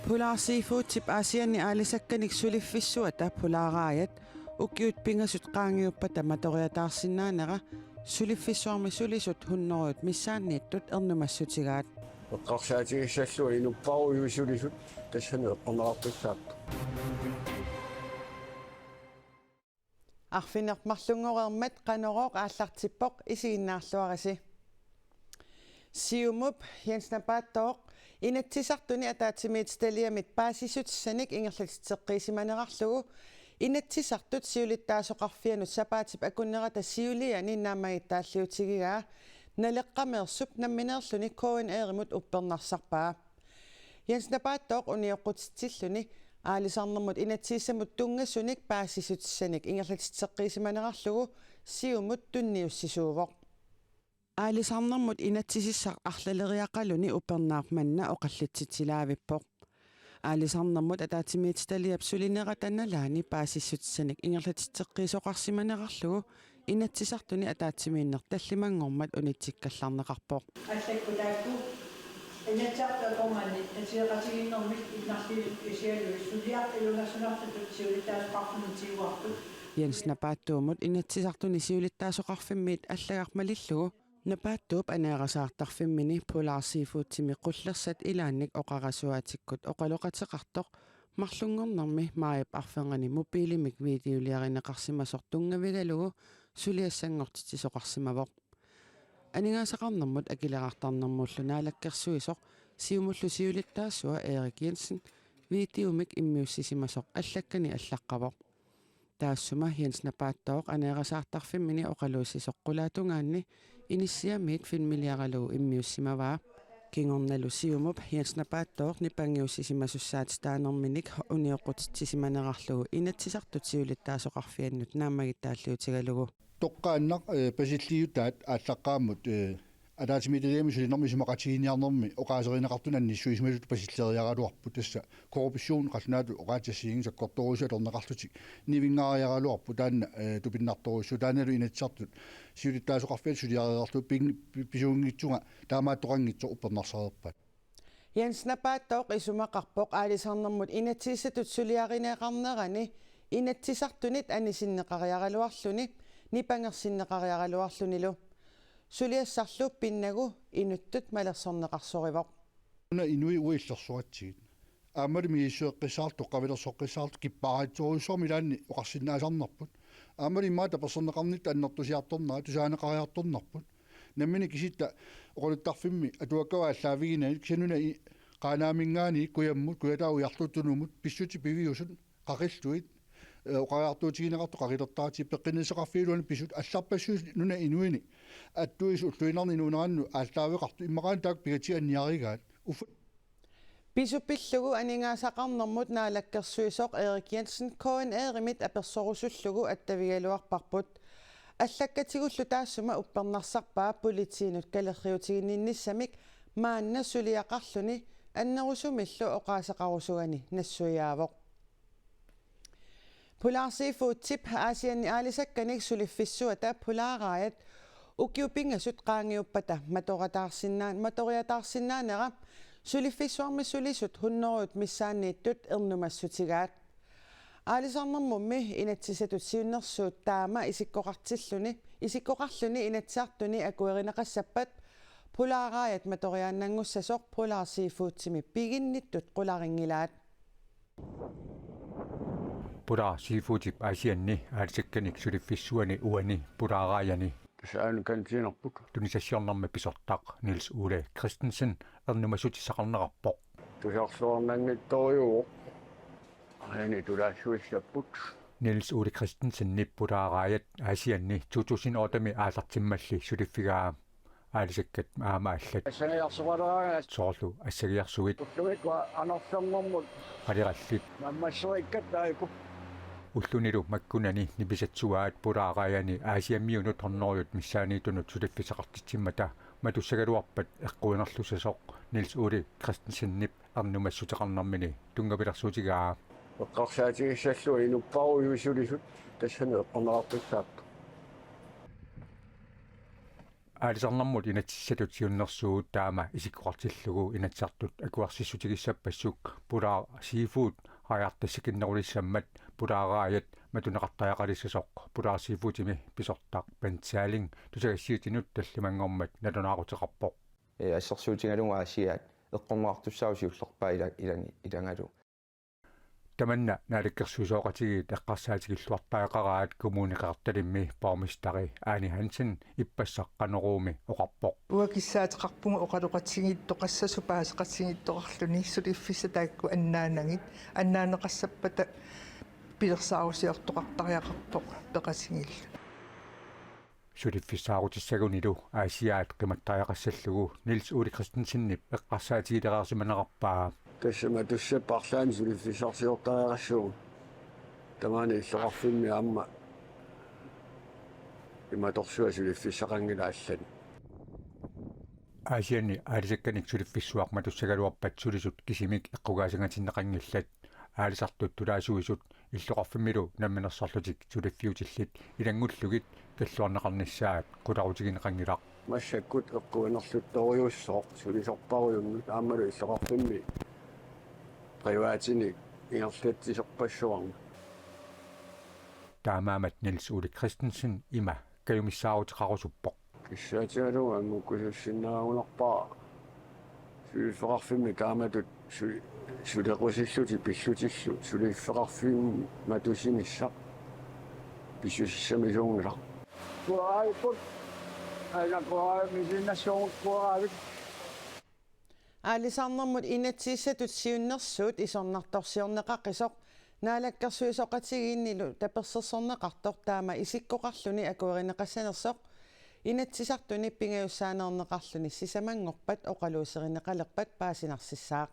Pulaarsiifuutip aasianni aalisakkanik suliffissuata pulaaraayat ukiut pingasut qaangiuppa matoriataarsinnaanera suliffissuarmi sulisut hunnorut missaanniittut ernumassutigaat eqqarsaatigissallu inupparujusulisut tassani eqqornerarpissaattu arfinermarlungoreermat qanorooq aallartippoq isiginnaarluarisi siumup Jensnapaattoq inatsisartuni ataatimiitstaliamit paasisutsanik ingerlatitseqqiisimanerarlugu inatsisartut siulittaasoqarfianut sapaatip akunnerata siuliani naamagittaalliutigigaa naleqqameersup nammineerluni koin eerimut uppernarssarpaa Jensnapaattoq unioqqutitsilluni aalisarnermut inatsiissamut tungassunik paasisutsanik ingerlatitseqqiisimanerarlugu siumut tunniussisuuvoq aalisarnermut inatsisissaq arlaleriaqaluni upernaarmanna oqallitsitsilaavipoq aalisarnermut ataatimiitstaliap sulineratannalaani paasissutsanik ingerlatitseqqiisoqarsimanerarlugu inatsisartuni ataatsimiinnertallimangormat unitsikkallarneqarpoq аллаккутаакку инатсаартаақормаани атиеқатигиннэрмик иннарлилут кисиалуи сулиартилунгассунартут сиулиттаасоқарфунутигуартут Jensnapaattuumut inatsisartuni siulittaasoqarfimmiit аллагармалиллугу напааттууп анеерасаартарфиммини pulaarsiifuutsimi qullersat ilaannik oqarasuatikkut oqaloqateqartoq марлунгорнэрми маип арфенгани мобилимик видеолиаринеқарсимасор тунгавигалугу сулиассангортитисоқарсимавоқ анигаасақарнэрмут акилеқартарнэрмууллунаалаккерсуисоқ сиумуллу сиулиттаассуа Эрик Jensen видеомик иммиуссисимасоқ аллаккани аллаққавоқ таассума Jensnapaattoq анеерасаартарфиммини оқалуусисоққулаатунгаанни иниссиамиит филмилиаралугу иммиуссимаваа кингорналу сиумуп Jensnapaattoq нипангиуссисимасуссаат таанерминик униоққутитсиманерарлугу инатсисартут сиулиттаасоқарфианнут наамагиттааллиутигалугу тоққааннақ пасиллиутаат ааллаққааммут атаатимиталиами сулинэрмисимақатигиниарнэрми оқаасеринеқартунанни суисмалут пасиллериаралуарпу тасса коррупцион қаллунаату оқаатиссигин саккорторусуалернеқарлутик нивингаариаралуарпу таанна тупиннарторуссу тааналу инатсартут сиулиттаасоқарфиат сулиариарлу писуунгитсунга таамааттоқангитсо уппернарсаерпат Jensnapaattoq isumaqarpoq aalisarnermut inatsissatut suliarineqarnerani inatsisartunit anisиннеқариаралуарлуни нипангерсиннеқариаралуарлуниlu сулиассарлу пиннагу инуттут малерсорнеқарсоривоқ уна инуи уиллерсуатсигит аамали мииссуэққисаарту қавилерсоққисаарту киппаариторуссуарми лаанни оқарсинаасарнарпут аамали маата персонеқарнит аннертусиарторнаа тусаанеқариарторнарпут наммини киситта оқулуттарфимми атуаккавааллаавигинани кисануна қаанаамингаани куяммут куятаа уярлуттунумут писсути пивиусут қақиллуит оқаартуутигинеқарту қарилертаати пеққинисеқарфиилуани писут алларпассуус нуна инуини аттуис уллуинарни нуунеранну ааллаавеқарту иммақаан таак пигатианниаригаат уф писуппиллугу анингаасақарнэрмут наалаккерсуисоқ Эрик Jensen коин eerimit аперсорусуллугу аттавигалуарпарпут аллаккатигуллу таассума уппернарсарпаа политиинут калерриутигиннссамик маанна сулиақарлуни аннерусумиллу оқаасақарусуани нассуяавоқ Pulaarsiifuutip aasianni aalisakkanik suliffissuata pulaaraayat ukiupingasut qaangiuppata matoriataarsinnaanera suliffissuarmi sulisut hunnorut missaanniittut ernumassutigaat aalisarnermummi inatsisatut siunnersuut taama isikkoqarluni inatsiartuni akuerineqassappat pulaaraayat matoriaannangussasoq pulaarsiifuutsimi piginnittut qularingilaat pulaarsiifuutip aasianni aalisakkanik suliffissuani uani pulaaraayani tasaanu kantiinerput tunisassiornermi pisortaq Niels Ole Christensen ernumassutisaaqarneqarpoq tusarluarnanngittoriuoq aani tulaassuissapput Niels Ole Christensen nippulaaraayat aasianni 2008 aallartimmalli suliffigaa аалисаккат аама аллат ассагиарсуалераа соорлу ассагиарсуит уллуиква анорсэрнэрмут алераллит наммассериккаттаику уллунилу маккунани ниписатсуаат пулаараяни аасиаммиунут хорнориут миссааниитунут сулиффисақартитсиммата матуссагалуарпат эққуинерлусасоқ Niels Ole Christensen нип арнумассутеқарнармини тунгапиларсуутигаа эққарсаатигиссаллу инуппаруйусулисут тассани эққорнеқарписсаатту аалисарнэрмут инатсисатутиуннэрсуут таама исиккуартиллугу инатсартут акуарсиссутигиссаппассук пулаа сифуд аяртассакиннерулиссаммат пулаарааят матунеқартаяқалиссасоқ пулаа сифутими писортаақ пантсаалин тусагассиутинут таллимангормат налунаақутеқарпоқ ассерсуутингалуга асиаат эққормаартуссаусиуллерпаа илангалу таманна наликкерсуусооқатигит эққарсаатигиллуартаақараат коммуникеқарталимми паумистари аани хансен иппассаққанеруumi оқарпоқ уакиссаатеқарпунга оқалуқатсигиттоқассасу паасеқатсигиттоқарлуни сулиффиса таакку аннаанагит аннаанеқассаппата пилерсаарусиортоқартариақарпоқ пеқасигилла сулиффисаарутиссагунилу аасиаат қиматтариақассаллугу Нилс Ули Кристенсеннип эққарсаатигилераасиманеқарпаа тассама туссаппарлаани сулиффисарсиортариарассуу тамаани иллоқарфимми аама иматорсуа сулиффиссақангилааллани аасиани аалисакканик сулиффиссуақ туссагалуарпат сулисут кисимик эққугаасангатиннеқангиллат аалисартут тулаасуисут иллоқарфиммилу намминерсарлутик сулиффиутиллит илангуллугит каллуарнеқарниссаат куларутигинеқангилақ массаккут эққуинерлутториуссоо сулисорпаруйумми аамалу иллоқарфимми приваатини ингерлатсисерпассуарна таамаамат Нилс Ули Кристенсен има каюмиссаарутеқарусуппоқ киссаатигалуга аммуккусуссиннаагунарпаа сулиффеқарфимми тааматут сулеқусиллути писсутиллу сулиффеқарфимми матусимиссақ писсуссамисуунгила пуаайпут айнапуаа мисиннассуун пуаавит аалисарнэрмут инатсииссатут сиуннэрсуут исорнарторсиорнеқаққисоқ наалаккерсуисоқатигииннилу таперсерсорнеқартор таама исиккоқарлуни акуеринеқассанерсоқ инатсисартуни пингаюссаанернеқарлуни сисамангорпат оқалуусеринеқалерпат паасинарсиссаақ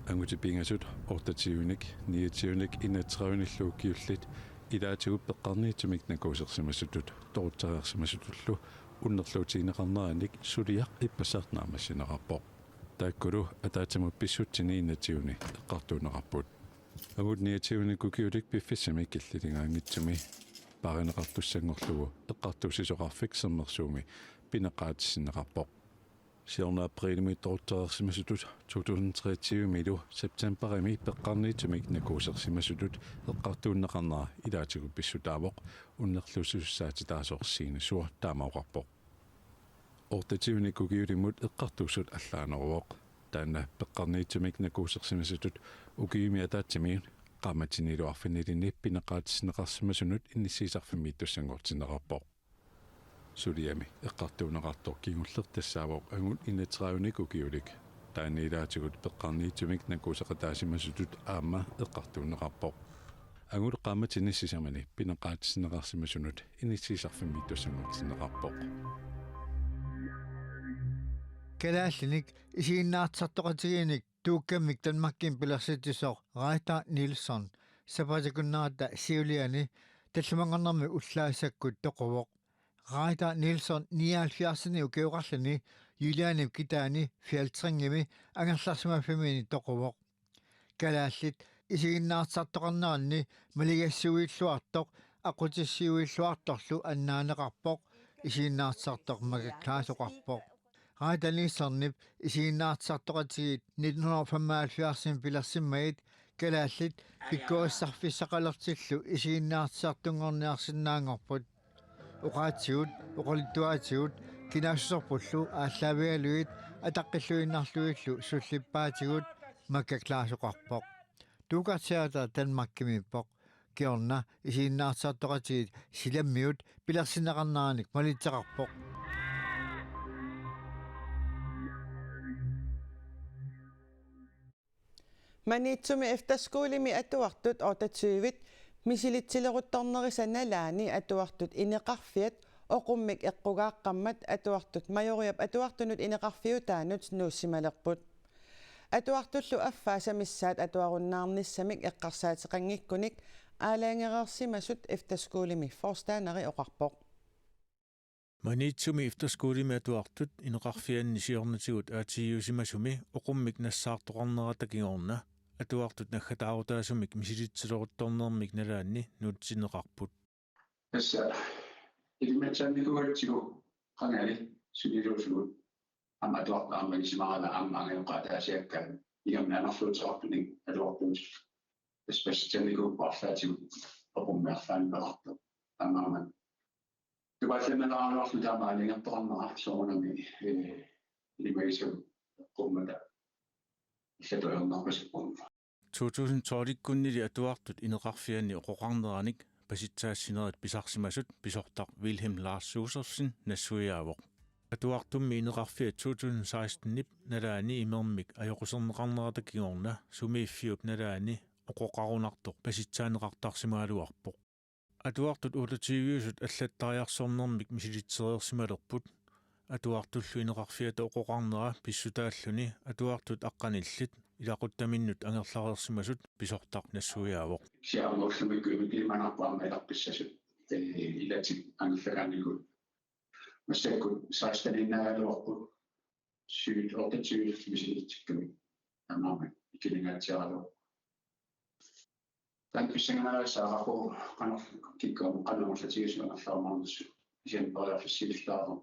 ангутипингасут ортатиуник ниатиуник инатсеруиниллууккиуллит илаатигуп пеққарниитсумик накуусерсимассутут торуттариарсимассутуллу уннерлуутигинеқарнераник сулиақ иппассаартнаамассинеқарпоқ тааккулу атаатамут писсутсини инатиуни эққартуунеқарпут агут ниатиунику киулик пиффиссами киллилингаангитсуми паринеқартуссангорлугу эққартуусисоқарфик сернерсууми пинеқаатиссинеқарпоқ сиорна априлми торуттариарсимассутут 2023 милу септемберми пеққарниитсумик накуусерсимассутут эққартууннеқарнера илаатигу писсутаавоқ уннерлуусуссаати таасоорсиини таамаоқарпоқ ортатиунику киулимут эққартуусут аллаанеруоқ таана пеққарниитсумик накуусерсимассутут укиими атаатсими qaamatinniluarfinilini pinaqaatissineqarsimasunut innissiisarfimmiittussangortinneqarpoq suliami eqqartuuneqartor kingullertassaavoq angun inatrauniku kiulik taaniilaatigut peqqarniitumik nakuusaqataasimasutut aamma eqqartuuneqarpoq angul qaamatinnississamani pinaqaatissineqarsimasunut innissiisarfimmiittussangortinneqarpoq kalaallinik isiinnaartartoqatigiinik tuukkammik tanmakkin pilersitisoq Reita Nilsson sapatakunnaata siuliani tallumangarnermi ullaasakkut toqovoq Reita Nilsson 79 ukiuqarluni Julianip kitaani 54-ngimi angerlarsimafimini toqovoq kalaallit isiinnaartartoqarneranni maligassuilluartoq aqutissiuilluartorlu annaaneqarpoq isiinnaartartoq magaklaasoqarpoq Reita Nilssonnip isiinnaartartoqatigit 1975 pilersimmagit kalaallit pikkuassarfissaqalertillu isiinnaartartungorniarsinnaangorput uqaatigut uqalittuaatigut kinaassusorpullu ааllaавигалуит атаққиллуиннарлуиллу суллиппаатигут маккаклаасоқарпоқ туукартиата танмаккимиппоқ киорна isiinnaartartoqatigit silammiut pilersinneqarneranik малитсеқарпоқ Manitsumi efterskolimi atuartut otatsuivit misilittileruttornerisannalaani atuartut ineqarfiat oqummik eqqugaaqqammat atuartut majoriap atuartunut ineqarfiutaanut nuussimalerput atuartullu affaasamissaat atuarunnaarnissamik eqqarsaateqanngikkunik aalaangereersimasut efterskolimi forstaaneri oqarpoq Manitsumi efterskolimi atuartut ineqarfianni siornatigut aatigiusimasumi oqummik nassaartoqarnerata kingorna атуартут наггатаарутаасумик мисилитсилорутторнермик налаанни нуутсинеқарпут тасса илиматсаанникугатсигу qangали сулилуусугут ама атуартаармагисимарала аамаангеоқатаасиакка игамнаанерлуутеқарпуни алуартуут специаликуг парсаатигу опуммеарлаанпеқарту амааман тубаасиманааруарлу таамаалингерторнера соорунами илимагису qumмата иллатуйорнарпасуппун 2012-куннили атуартут инеқарфиани оқоқарнераник паситсаассинерит писарсимасут писортақ Wilhelm Lars Josefsen нассуяавоқ атуартумми инеқарфиа 2016-нип налаани имермик аёқусернеқарнерата кигорна сумииффиуп налаани оқоқарунартоқ паситсаанеқартарсимаалуарпоқ атуартут улутивиусут аллаттариарсорнермик мисилитсериерсималерпут атуартуллу инеқарфиата оқоқарнера писсутааллуни атуартут аққаниллит илақуттаминнут ангерлареерсимасут писортақ нассуяавоқ сиарнерлумикку илманарпаама иларписсасут илатик ангфераникут массаккут саастаниннаалуарпут сүйт ортатсуит мисилитсикками амаама икилингаатсиаралу танкиссанганаасаараху канер киккоом каннерсатигисуанерлаармаарнссу исианпериарфиссилиллаарам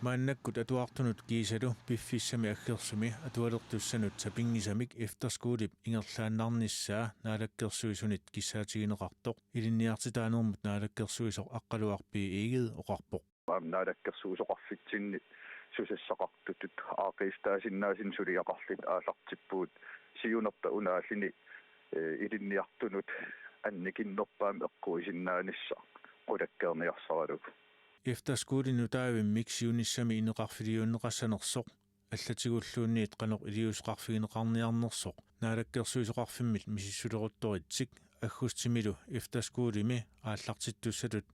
мааннаккут атуартунут киисалу пиффиссами аггерсуми атуалертуссанут сапингисамик эфтерскуулип ингерлааннарниссаа наалаккерсуисунит киссаатигинеқартоқ илинниартитаанермут наалаккерсуисоқ аққалуарпии игид оқарпоқ наалаккерсуусоқарфитсинни сусассақартутут аақистаасиннаасин сулиақарлит аалартиппуут сиунерта унааллини илинниартунут анникиннерпаами эққуисиннаанисса қулаккерниарсаралук эфтерскуулину таавим миксиуниссами инеқарфилиуунеқассанерсоқ аллатигуллуунниит қанеқ илиусеқарфигинеқарниарнерсоқ наалаккерсуисоқарфиммил мисиссулерутторитсик аггустимилу эфтерскуулими ааллартиттуссалут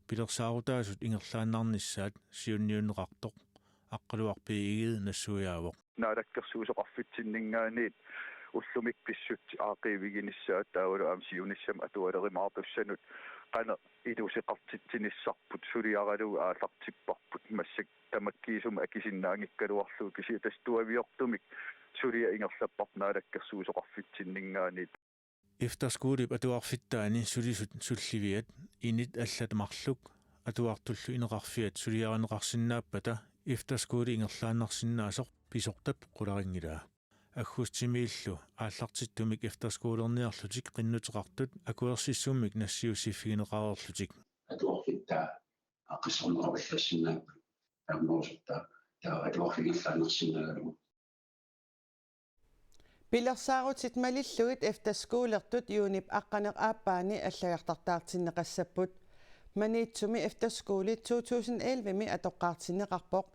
пилерсаарутаасут ингерлааннарниссаат сиунниунеқартоқ аққалуарпии игид нассуяавоқ наалаккерсуусоқарфитсиннингаанит уллумик писсут аақивигиниссаат таавалу аамсиуниссам атуалеримаартуссанут qana ilusiqartitsinissarput suliaralu aallартиппарпут массак тамаккиисума акисиннаангиккалуарлуу киси тастуавиортумик сулия ингерлаппарнаалаккерсуусоқарфитсиннингаанит эфтерскуулип атуарфиттаани сулисут сулливиат инит аллатамарлук атуартуллу инеқарфиат сулиаранеқарсинааппата эфтерскуули ингерлааннарсинаасоқ писортап қуларингилаа аггустимииллу ааллартиттумик эфтерскуулерниарлутик қиннутеқартут акуерсиссуммик нассиусиффигинеқареерлутик атуарфитта аққиссорнеқарваллассинаап аммоосутта таа атуарфигиллаанерсинаалу пилерсаарутит малиллугит эфтерскуулертут юунип аққанеқ ааппаани аллагартартаартиннеқассаппут маниитсуми эфтерскуули 2011 ми атоққаартиннеқарпоқ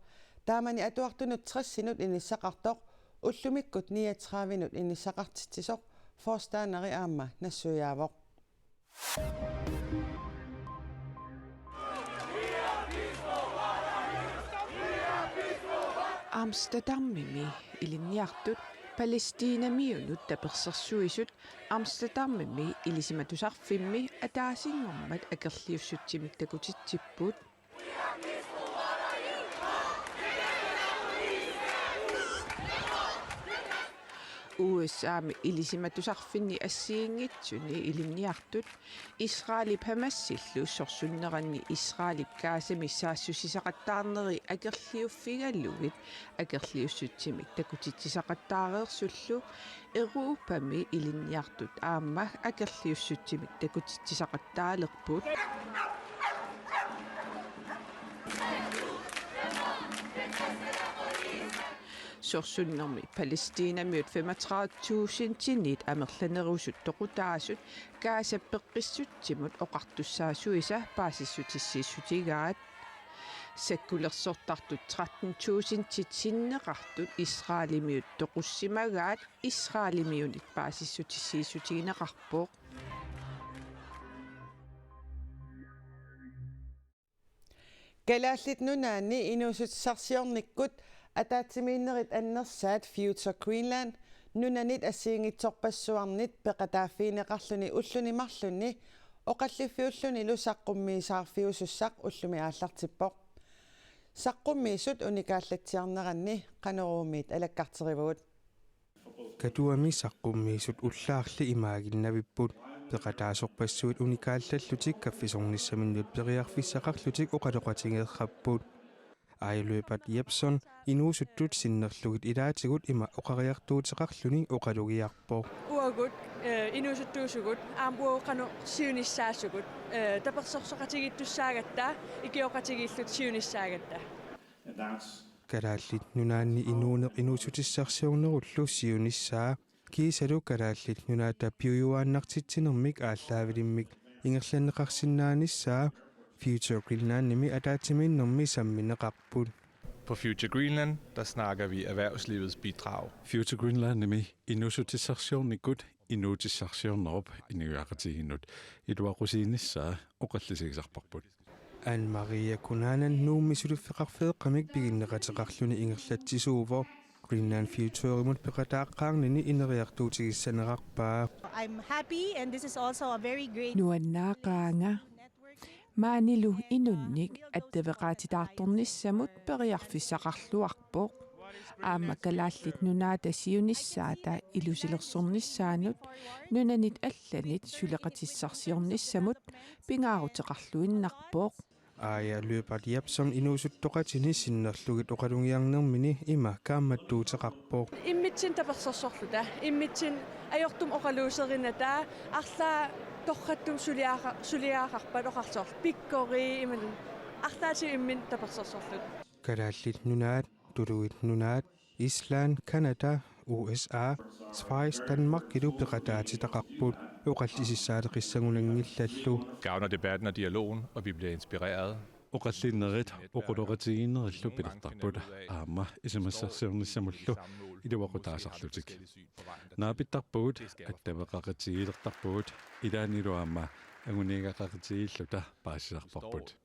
таамани атуартунут 30-синут иниссақартоқ уллумиккут 39-минут иниссақартитсисоқ форстаанери аама нассуяавоқ Amsterdammimi илинниартут Палестинамиунут таперсерсуисут Амстердамми илисиматусарфимми атаасингормат акерлиуссутсимик такутитсиппут USA-ми илисиматусарфинни ассиингитсуни илинниартут Исраилип хамассиллу сорсуннеранни Исраилип каасами саассусисақаттаарнери акерлиуффигаллугит акерлиуссутсимик такутитсисақаттаареерсуллу Европами илинниартут аама акерлиуссутсимик такутитсисақаттаалерпут сорсуннерми Палестинамиут 35,000 тинит амерланерусут тоқутаасут каасаппеққиссутсимут оқартуссаасуиса паасиссутиссииссутигаат саккулерсортартут 13,000 титсиннеқартут Исраилимиут тоқуссимагаат Исраилимиунит паасиссутиссииссутигинеқарпоқ галааллит нунаани инуусутсарсиорниккут атаатсимииннерит аннерсаат Future Greenland нунанит ассиингитсорпассуарнит пеқатааффиинеқарлуни уллунимарлунни оқаллиффиуллуни лусаққуммиисаарфиусуссақ уллуми ааллартиппоқ саққуммиисут уникааллатсиарнеранни қанеруумиит алаккартеривгут Katuami saqqummiisut ullaarli imaagilnaviput peqataasorpassuit unikaallallutik kaffisornissaminnut periarfissaqarlutik oqaloqatingeerrapput Ailøbat Jepson inuusuttut sinnerlugit ilaatigut ima oqariartuuteqarluni oqalugiarpor uagut inuusuttuusugut aamuoqanu siunissaasugut tapersorsoqatigittussaagatta ikioqatigillut siunissaagatta kalaallit nunaanni inuuneq inuusutissarsiornerullu siunissaa kiisalu kalaallit nunaata piuyuaannartitsinermik ааllaавилиммик ингерланнеқарсинааnissaa Future Greenland ataatiminnermi sammineqarput. På Future Greenland, der snakker vi erhvervslivets bidrag. Future Greenland inusutissarsiornikut inuutissarsiornerup iniuaqatiginnut iluaqusiinissaa oqallisigisarparput. Anne-Maria Kunanen nuummisuluffeqarfeeqqamik piginneqateqarluni ingerlatsisuuvor Greenland Future imut peqataaqqaarnini ineriartuutigissanerarpaa. I'm happy and this is also a very great Nuannaaqaanga Maanilu inunnik attavaqaatitaartornissamut periarfissaqarluarpoq aama kalaallit nunaata siunissaata ilusilersornissaanut nunanit allanit suleqatissarsiornissamut pingaaruteqarluinnarpoq Ailøbat Jepson inuusuttoqatini sinnerlugit oqalungiarnermini ima kaammattuuteqarpoq immitsin tapersorsorluta immitsin ajortum oqaluuserinata arlaa torrattum suliaaqarpat oqarsoor pikkori iman arlaati immin tapersorsorlut kalaallit nunaat tuluit nunaat Island Canada USA Schweiz Danmark kilu peqataatitaqarput oqallisissaaleqissagunangillallu Gavner debatten og dialogen, og vi bliver inspireret. Oqallinnerit oquluqatigiinnerillu pilertarput aama isimassarsiornissamullu iluaqutaasarlutik naapittarpugut attavaqaqatigilertarpugut ilaanilu aama anguniigaqaqatigiilluta paasisarparput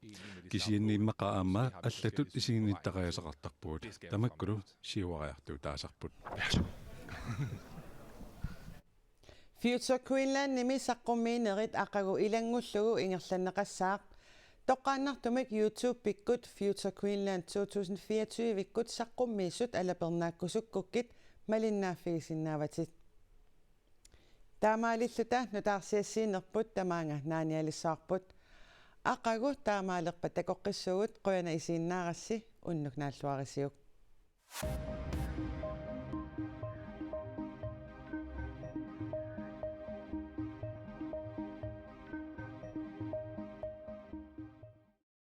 kisiinniimmaqa aama allatut isiginnittaqaasaqartarpugut tamakkulu siuariartuu taasarput Future Greenland saqqummiinerit aqagu ilangullugu ingerlanneqassaaq toqqaannartumik YouTube pikkut Future Greenland 2024 vikkut saqqummiissut alapernaakkusukkukkit malinnaaffigisinnaavatit taamaalilluta nutaarsiassiinerput tamaanga naanialissaarput aqagu taamaalerpa takoqqissugut qoyana isiinnaarassi unnuk naalluarisiuk